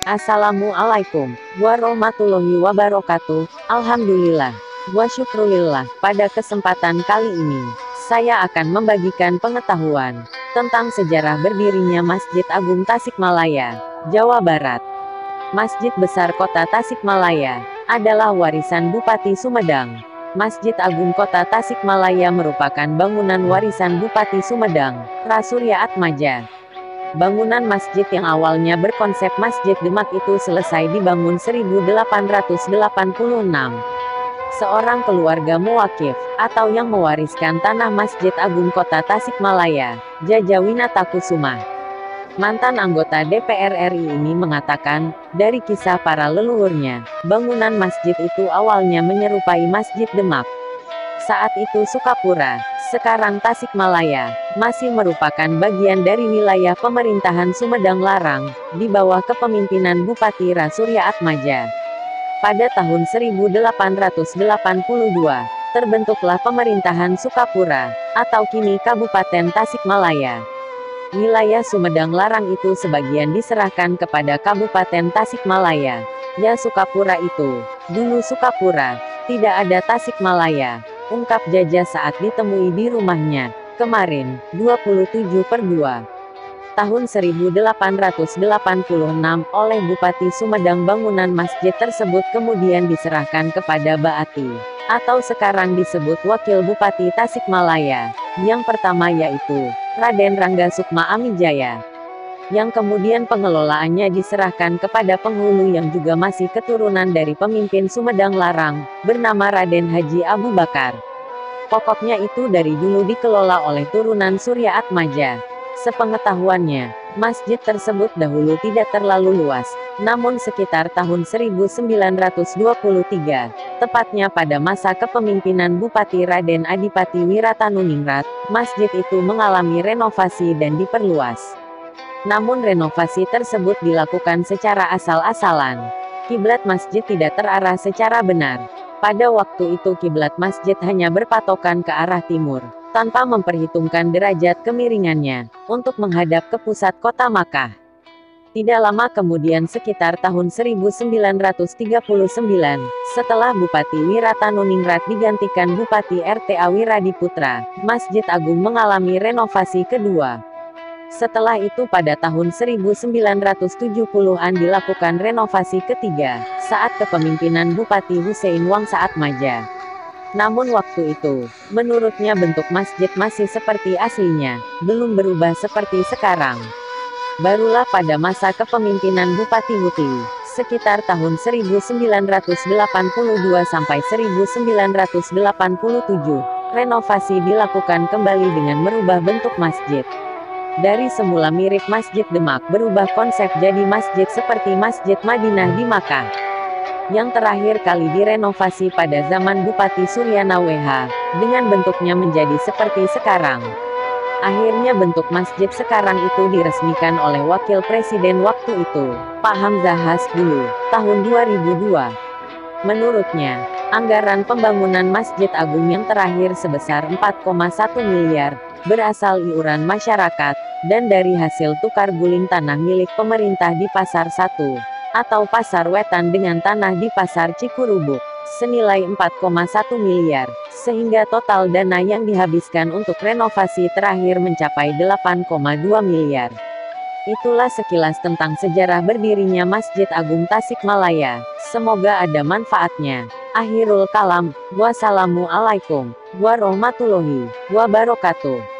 Assalamualaikum warahmatullahi wabarakatuh. Alhamdulillah wa syukrulillah. Pada kesempatan kali ini, saya akan membagikan pengetahuan tentang sejarah berdirinya Masjid Agung Tasikmalaya, Jawa Barat. Masjid Besar Kota Tasikmalaya adalah warisan Bupati Sumedang. Masjid Agung Kota Tasikmalaya merupakan bangunan warisan Bupati Sumedang, Rasurya Atmaja. Bangunan masjid yang awalnya berkonsep Masjid Demak itu selesai dibangun 1886. Seorang keluarga muwakif, atau yang mewariskan tanah Masjid Agung Kota Tasikmalaya, Jajawinata Kusuma. Mantan anggota DPR RI ini mengatakan, dari kisah para leluhurnya, bangunan masjid itu awalnya menyerupai Masjid Demak. Saat itu Sukapura, sekarang Tasikmalaya, masih merupakan bagian dari wilayah pemerintahan Sumedang Larang, di bawah kepemimpinan Bupati Rasurya Atmaja. Pada tahun 1882, terbentuklah pemerintahan Sukapura, atau kini Kabupaten Tasikmalaya. Wilayah Sumedang Larang itu sebagian diserahkan kepada Kabupaten Tasikmalaya. Ya Sukapura itu, dulu Sukapura, tidak ada Tasikmalaya, ungkap Jaja saat ditemui di rumahnya, kemarin, 27/2. Tahun 1886 oleh Bupati Sumedang. Bangunan masjid tersebut kemudian diserahkan kepada Baati, atau sekarang disebut Wakil Bupati Tasikmalaya, yang pertama yaitu Raden Rangga Sukma Amijaya, yang kemudian pengelolaannya diserahkan kepada penghulu yang juga masih keturunan dari pemimpin Sumedang Larang, bernama Raden Haji Abu Bakar. Pokoknya itu dari dulu dikelola oleh turunan Surya Atmaja. Sepengetahuannya, masjid tersebut dahulu tidak terlalu luas, namun sekitar tahun 1923, tepatnya pada masa kepemimpinan Bupati Raden Adipati Wirataniningrat, masjid itu mengalami renovasi dan diperluas. Namun renovasi tersebut dilakukan secara asal-asalan. Kiblat masjid tidak terarah secara benar. Pada waktu itu kiblat masjid hanya berpatokan ke arah timur, tanpa memperhitungkan derajat kemiringannya, untuk menghadap ke pusat kota Makkah. Tidak lama kemudian sekitar tahun 1939, setelah Bupati Wirataniningrat digantikan Bupati RTA Wiradiputra, Masjid Agung mengalami renovasi kedua. Setelah itu pada tahun 1970-an dilakukan renovasi ketiga, saat kepemimpinan Bupati Hussein Wangsa Atmaja. Namun waktu itu, menurutnya bentuk masjid masih seperti aslinya, belum berubah seperti sekarang. Barulah pada masa kepemimpinan Bupati Huti, sekitar tahun 1982 sampai 1987, renovasi dilakukan kembali dengan merubah bentuk masjid. Dari semula mirip Masjid Demak berubah konsep jadi masjid seperti Masjid Madinah di Makkah. Yang terakhir kali direnovasi pada zaman Bupati Suryana WH, dengan bentuknya menjadi seperti sekarang. Akhirnya bentuk masjid sekarang itu diresmikan oleh Wakil Presiden waktu itu, Pak Hamzah Hasbulo, tahun 2002. Menurutnya, anggaran pembangunan Masjid Agung yang terakhir sebesar 4,1 miliar, berasal iuran masyarakat, dan dari hasil tukar guling tanah milik pemerintah di Pasar 1, atau Pasar Wetan dengan tanah di Pasar Cikurubuk, senilai 4,1 miliar, sehingga total dana yang dihabiskan untuk renovasi terakhir mencapai 8,2 miliar. Itulah sekilas tentang sejarah berdirinya Masjid Agung Tasikmalaya, semoga ada manfaatnya. Akhirul kalam, wassalamualaikum warahmatullahi wabarakatuh.